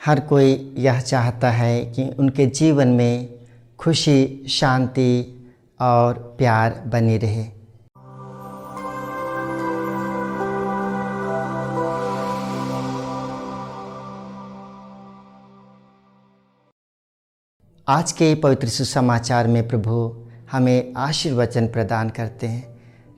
हर कोई यह चाहता है कि उनके जीवन में खुशी, शांति और प्यार बनी रहे। आज के पवित्र सुसमाचार में प्रभु हमें आशीर्वचन प्रदान करते हैं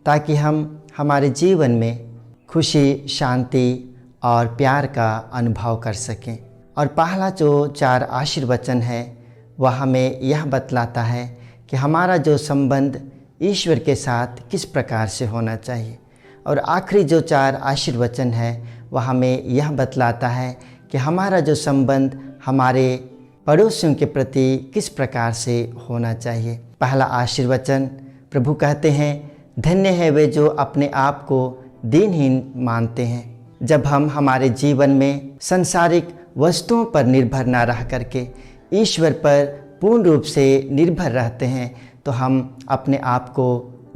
ताकि हम हमारे जीवन में खुशी, शांति और प्यार का अनुभव कर सकें। और पहला जो 4 आशीर्वचन है वह हमें यह बतलाता है कि हमारा जो संबंध ईश्वर के साथ किस प्रकार से होना चाहिए। और आखिरी जो 4 आशीर्वचन है वह हमें यह बतलाता है कि हमारा जो संबंध हमारे पड़ोसियों के प्रति किस प्रकार से होना चाहिए। पहला आशीर्वचन प्रभु कहते हैं, धन्य है वे जो अपने आप को दीनहीन मानते हैं। जब हम हमारे जीवन में सांसारिक वस्तुओं पर निर्भर न रह करके ईश्वर पर पूर्ण रूप से निर्भर रहते हैं तो हम अपने आप को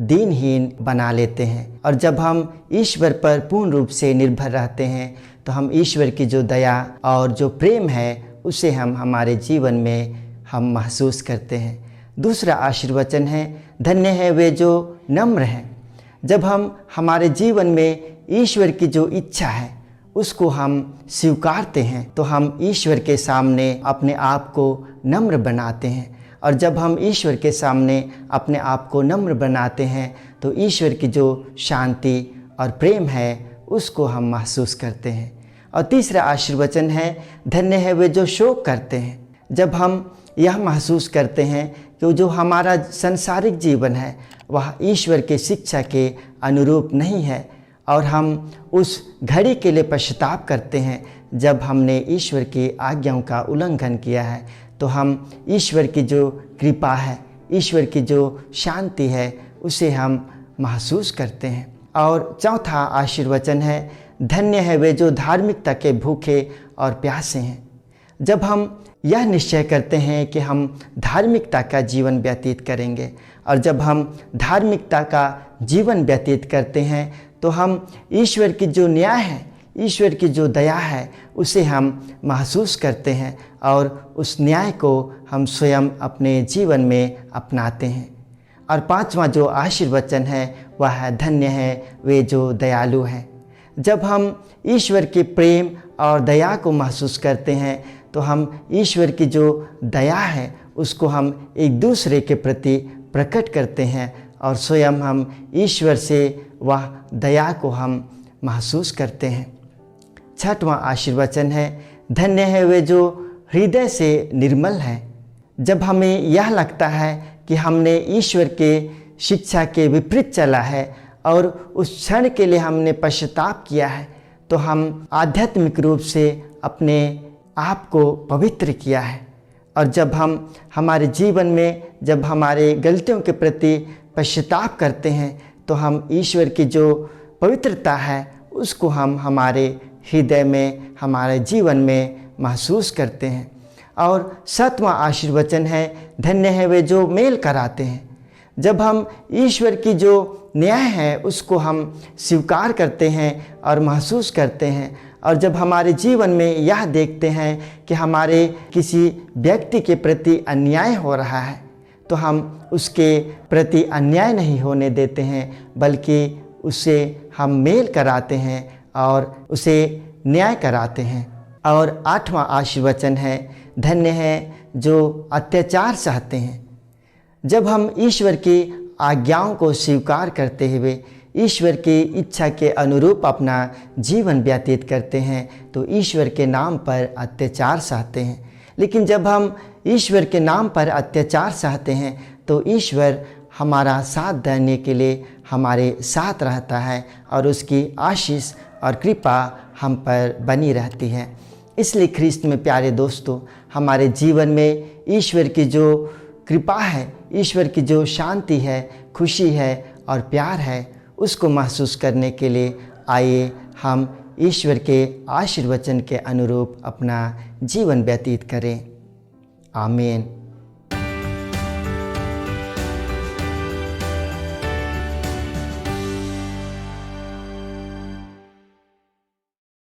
दीनहीन बना लेते हैं। और जब हम ईश्वर पर पूर्ण रूप से निर्भर रहते हैं तो हम ईश्वर की जो दया और जो प्रेम है उसे हम हमारे जीवन में हम महसूस करते हैं। दूसरा आशीर्वचन है, धन्य है वे जो नम्र हैं। जब हम हमारे जीवन में ईश्वर की जो इच्छा है उसको हम स्वीकारते हैं तो हम ईश्वर के सामने अपने आप को नम्र बनाते हैं। और जब हम ईश्वर के सामने अपने आप को नम्र बनाते हैं तो ईश्वर की जो शांति और प्रेम है उसको हम महसूस करते हैं। और तीसरा आशीर्वचन है, धन्य है वे जो शोक करते हैं। जब हम यह महसूस करते हैं कि जो हमारा सांसारिक जीवन है वह ईश्वर के शिक्षा के अनुरूप नहीं है और हम उस घड़ी के लिए पश्चाताप करते हैं जब हमने ईश्वर की आज्ञाओं का उल्लंघन किया है, तो हम ईश्वर की जो कृपा है, ईश्वर की जो शांति है उसे हम महसूस करते हैं। और चौथा आशीर्वचन है, धन्य है वे जो धार्मिकता के भूखे और प्यासे हैं। जब हम यह निश्चय करते हैं कि हम धार्मिकता का जीवन व्यतीत करेंगे और जब हम धार्मिकता का जीवन व्यतीत करते हैं तो हम ईश्वर की जो न्याय है, ईश्वर की जो दया है उसे हम महसूस करते हैं और उस न्याय को हम स्वयं अपने जीवन में अपनाते हैं। और पांचवा जो आशीर्वचन है वह है, धन्य है वे जो दयालु हैं। जब हम ईश्वर के प्रेम और दया को महसूस करते हैं तो हम ईश्वर की जो दया है उसको हम एक दूसरे के प्रति प्रकट करते हैं और स्वयं हम ईश्वर से वह दया को हम महसूस करते हैं। छठवां आशीर्वचन है, धन्य है वे जो हृदय से निर्मल हैं। जब हमें यह लगता है कि हमने ईश्वर के शिक्षा के विपरीत चला है और उस क्षण के लिए हमने पश्चाताप किया है तो हम आध्यात्मिक रूप से अपने आप को पवित्र किया है। और जब हम हमारे जीवन में जब हमारे गलतियों के प्रति पश्चाताप करते हैं तो हम ईश्वर की जो पवित्रता है उसको हम हमारे हृदय में, हमारे जीवन में महसूस करते हैं। और सातवां आशीर्वचन है, धन्य है वे जो मेल कराते हैं। जब हम ईश्वर की जो न्याय है उसको हम स्वीकार करते हैं और महसूस करते हैं और जब हमारे जीवन में यह देखते हैं कि हमारे किसी व्यक्ति के प्रति अन्याय हो रहा है तो हम उसके प्रति अन्याय नहीं होने देते हैं बल्कि उससे हम मेल कराते हैं और उसे न्याय कराते हैं। और आठवां आशीर्वचन है, धन्य है जो अत्याचार सहते हैं। जब हम ईश्वर की आज्ञाओं को स्वीकार करते हुए ईश्वर की इच्छा के अनुरूप अपना जीवन व्यतीत करते हैं तो ईश्वर के नाम पर अत्याचार सहते हैं। लेकिन जब हम ईश्वर के नाम पर अत्याचार सहते हैं तो ईश्वर हमारा साथ देने के लिए हमारे साथ रहता है और उसकी आशीष और कृपा हम पर बनी रहती है। इसलिए ख्रीस्त में प्यारे दोस्तों, हमारे जीवन में ईश्वर की जो कृपा है, ईश्वर की जो शांति है, खुशी है और प्यार है, उसको महसूस करने के लिए आइए हम ईश्वर के आशीर्वचन के अनुरूप अपना जीवन व्यतीत करें। आमीन।